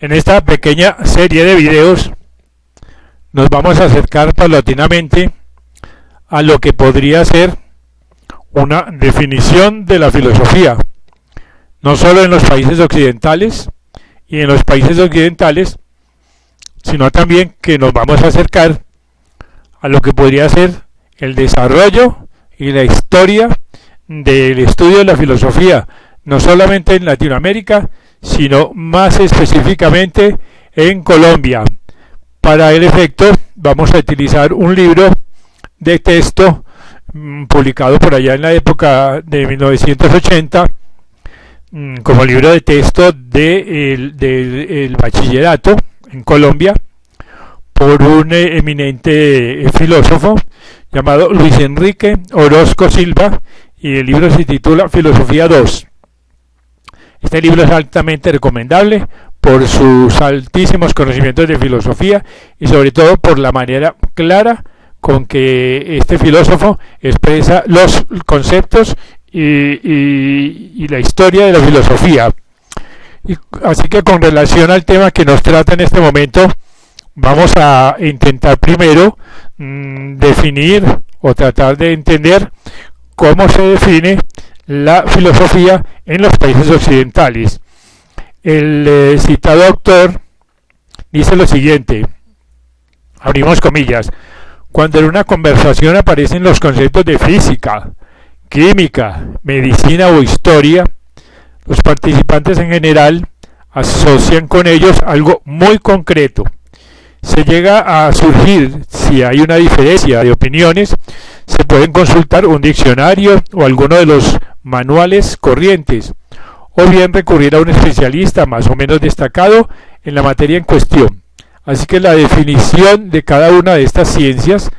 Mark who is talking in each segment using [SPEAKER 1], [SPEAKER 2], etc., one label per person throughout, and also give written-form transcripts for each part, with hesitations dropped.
[SPEAKER 1] En esta pequeña serie de videos nos vamos a acercar paulatinamente a lo que podría ser una definición de la filosofía, no solo en los países occidentales y en los países occidentales, sino también que nos vamos a acercar a lo que podría ser el desarrollo y la historia del estudio de la filosofía, no solamente en Latinoamérica, sino más específicamente en Colombia. Para el efecto vamos a utilizar un libro de texto publicado por allá en la época de 1980 como libro de texto del bachillerato en Colombia por un eminente filósofo llamado Luis Enrique Orozco Silva, y el libro se titula Filosofía 2. Este libro es altamente recomendable por sus altísimos conocimientos de filosofía y sobre todo por la manera clara con que este filósofo expresa los conceptos y la historia de la filosofía. Así que con relación al tema que nos trata en este momento, vamos a intentar primero definir o tratar de entender cómo se define la filosofía en los países occidentales. El citado autor dice lo siguiente, abrimos comillas: cuando en una conversación aparecen los conceptos de física, química, medicina o historia, los participantes en general asocian con ellos algo muy concreto. Se llega a surgir, si hay una diferencia de opiniones, se pueden consultar un diccionario o alguno de los manuales corrientes, o bien recurrir a un especialista más o menos destacado en la materia en cuestión. Así que la definición de cada una de estas ciencias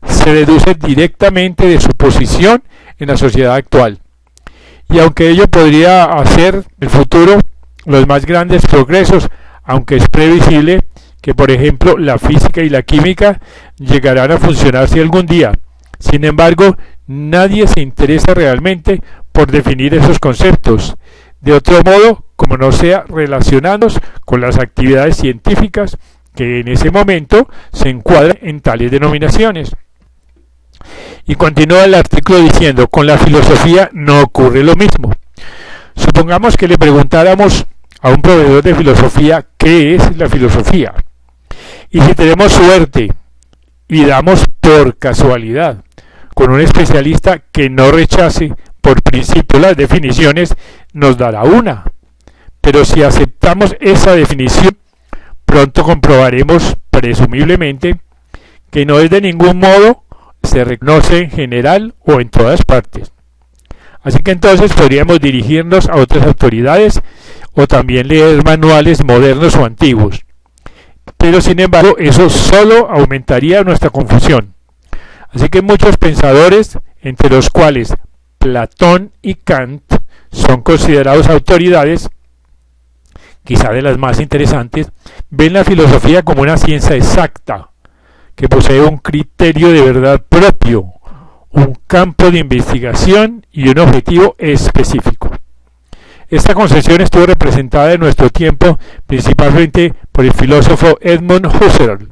[SPEAKER 1] se deduce directamente de su posición en la sociedad actual. Y aunque ello podría hacer en el futuro los más grandes progresos, aunque es previsible que, por ejemplo, la física y la química llegarán a funcionar si algún día. Sin embargo, nadie se interesa realmente por definir esos conceptos, de otro modo como no sea relacionados con las actividades científicas que en ese momento se encuadran en tales denominaciones. Y continúa el artículo diciendo, con la filosofía no ocurre lo mismo. Supongamos que le preguntáramos a un proveedor de filosofía qué es la filosofía. Y si tenemos suerte y damos por casualidad con un especialista que no rechace por principio las definiciones, nos dará una. Pero si aceptamos esa definición, pronto comprobaremos, presumiblemente, que no es de ningún modo se reconoce en general o en todas partes. Así que entonces podríamos dirigirnos a otras autoridades o también leer manuales modernos o antiguos. Pero sin embargo, eso solo aumentaría nuestra confusión. Así que muchos pensadores, entre los cuales Platón y Kant son considerados autoridades, quizá de las más interesantes, ven la filosofía como una ciencia exacta, que posee un criterio de verdad propio, un campo de investigación y un objetivo específico. Esta concepción estuvo representada en nuestro tiempo principalmente por el filósofo Edmund Husserl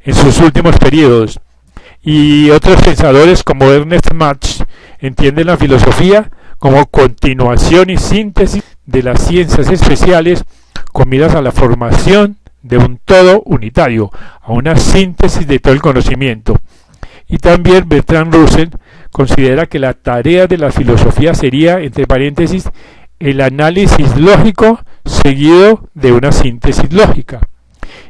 [SPEAKER 1] en sus últimos periodos, y otros pensadores como Ernest Mach entienden la filosofía como continuación y síntesis de las ciencias especiales con miras a la formación de un todo unitario, a una síntesis de todo el conocimiento. Y también Bertrand Russell considera que la tarea de la filosofía sería, entre paréntesis, el análisis lógico seguido de una síntesis lógica.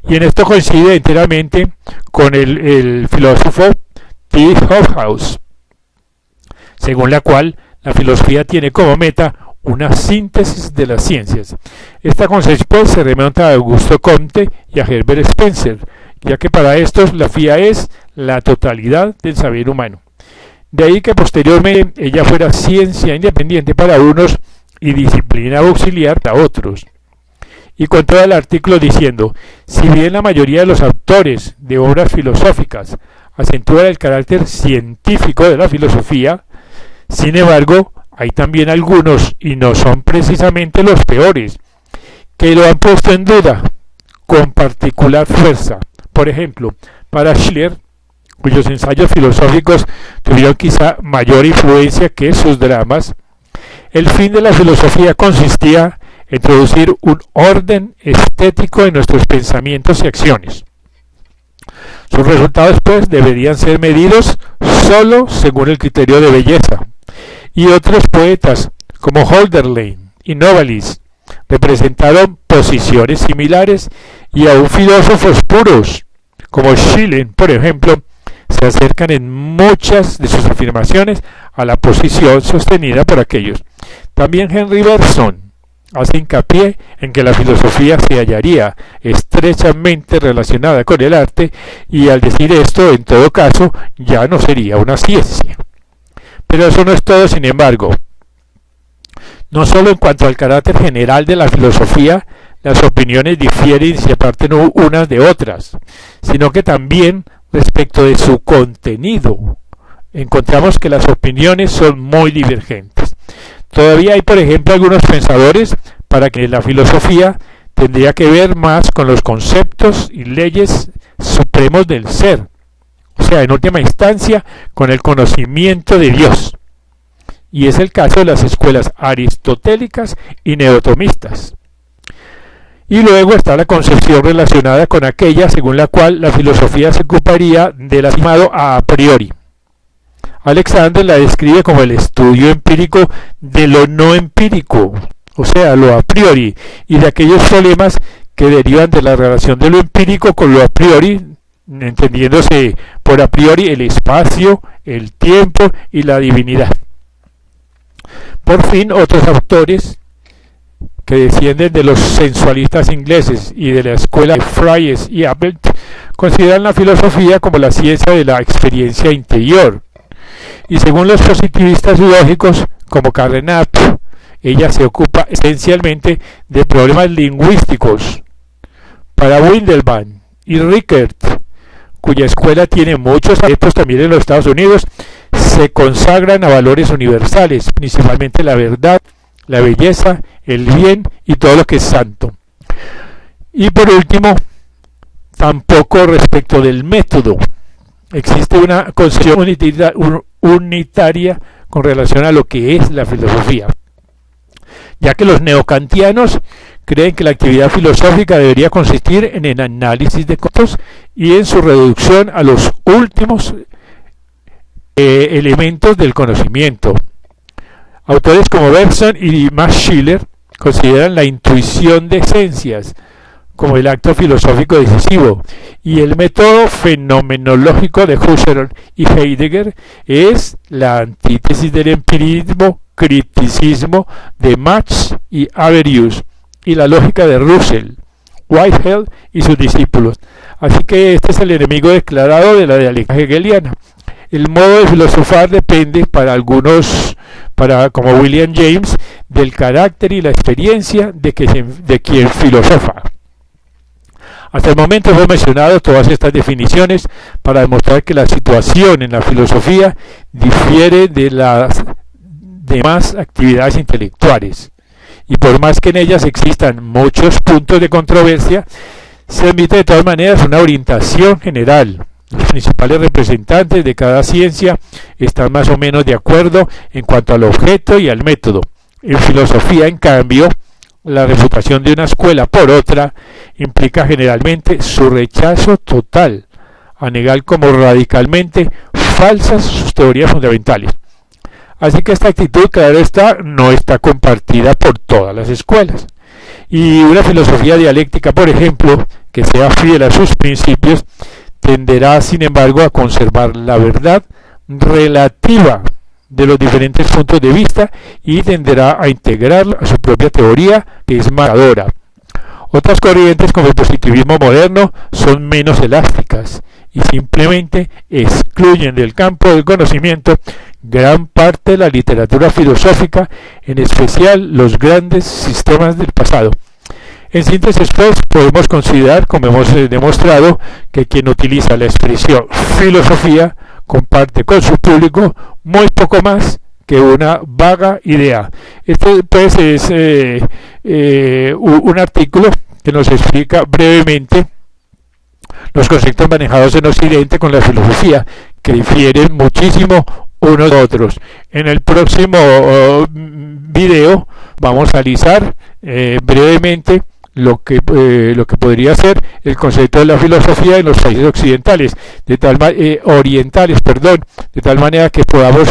[SPEAKER 1] Y en esto coincide enteramente con el filósofo T. Hobhouse, según la cual la filosofía tiene como meta una síntesis de las ciencias. Esta concepción se remonta a Augusto Comte y a Herbert Spencer, ya que para estos la filosofía es la totalidad del saber humano. De ahí que posteriormente ella fuera ciencia independiente para unos y disciplina auxiliar para otros. Y continúa el artículo diciendo, si bien la mayoría de los autores de obras filosóficas acentúan el carácter científico de la filosofía, sin embargo, hay también algunos, y no son precisamente los peores, que lo han puesto en duda con particular fuerza. Por ejemplo, para Schiller, cuyos ensayos filosóficos tuvieron quizá mayor influencia que sus dramas, el fin de la filosofía consistía en introducir un orden estético en nuestros pensamientos y acciones. Sus resultados, pues, deberían ser medidos solo según el criterio de belleza. Y otros poetas, como Hölderlin y Novalis, representaron posiciones similares, y aún filósofos puros, como Schiller, por ejemplo, se acercan en muchas de sus afirmaciones a la posición sostenida por aquellos. También Henry Bergson hace hincapié en que la filosofía se hallaría estrechamente relacionada con el arte, y al decir esto, en todo caso, ya no sería una ciencia. Pero eso no es todo, sin embargo. No solo en cuanto al carácter general de la filosofía, las opiniones difieren y se apartan unas de otras, sino que también respecto de su contenido. Encontramos que las opiniones son muy divergentes. Todavía hay, por ejemplo, algunos pensadores para que la filosofía tendría que ver más con los conceptos y leyes supremos del ser, o sea, en última instancia, con el conocimiento de Dios. Y es el caso de las escuelas aristotélicas y neotomistas. Y luego está la concepción relacionada con aquella según la cual la filosofía se ocuparía del llamado a priori. Alexander la describe como el estudio empírico de lo no empírico, o sea, lo a priori, y de aquellos problemas que derivan de la relación de lo empírico con lo a priori, entendiéndose por a priori el espacio, el tiempo y la divinidad. Por fin, otros autores que descienden de los sensualistas ingleses y de la escuela de Fries y Appelt consideran la filosofía como la ciencia de la experiencia interior. Y según los positivistas lógicos, como Carnap, ella se ocupa esencialmente de problemas lingüísticos. Para Windelband y Rickert, cuya escuela tiene muchos adeptos también en los Estados Unidos, se consagran a valores universales, principalmente la verdad, la belleza, el bien y todo lo que es santo. Y por último, tampoco respecto del método. Existe una concepción unitaria con relación a lo que es la filosofía, ya que los neocantianos creen que la actividad filosófica debería consistir en el análisis de conceptos y en su reducción a los últimos elementos del conocimiento. Autores como Bergson y Max Schiller consideran la intuición de esencias como el acto filosófico decisivo, y el método fenomenológico de Husserl y Heidegger es la antítesis del empirismo criticismo de Marx y Averroes, y la lógica de Russell, Whitehead y sus discípulos. Así que este es el enemigo declarado de la dialéctica hegeliana. El modo de filosofar depende para algunos, como William James, del carácter y la experiencia de quien filosofa. Hasta el momento hemos mencionado todas estas definiciones para demostrar que la situación en la filosofía difiere de las demás actividades intelectuales, y por más que en ellas existan muchos puntos de controversia, se admite de todas maneras una orientación general. Los principales representantes de cada ciencia están más o menos de acuerdo en cuanto al objeto y al método. En filosofía, en cambio, la refutación de una escuela por otra implica generalmente su rechazo total, a negar como radicalmente falsas sus teorías fundamentales. Así que esta actitud, claro está, no está compartida por todas las escuelas. Y una filosofía dialéctica, por ejemplo, que sea fiel a sus principios, tenderá, sin embargo, a conservar la verdad relativa de los diferentes puntos de vista y tenderá a integrarla a su propia teoría, que es marcadora. Otras corrientes, como el positivismo moderno, son menos elásticas y simplemente excluyen del campo del conocimiento gran parte de la literatura filosófica, en especial los grandes sistemas del pasado. En síntesis, pues, podemos considerar, como hemos demostrado, que quien utiliza la expresión filosofía comparte con su público muy poco más que una vaga idea. Este pues es un artículo que nos explica brevemente los conceptos manejados en Occidente con la filosofía, que difieren muchísimo unos de otros. En el próximo video vamos a analizar brevemente lo que podría ser el concepto de la filosofía en los países occidentales, orientales, de tal manera que podamos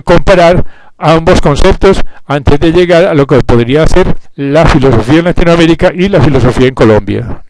[SPEAKER 1] comparar ambos conceptos antes de llegar a lo que podría ser la filosofía en Latinoamérica y la filosofía en Colombia.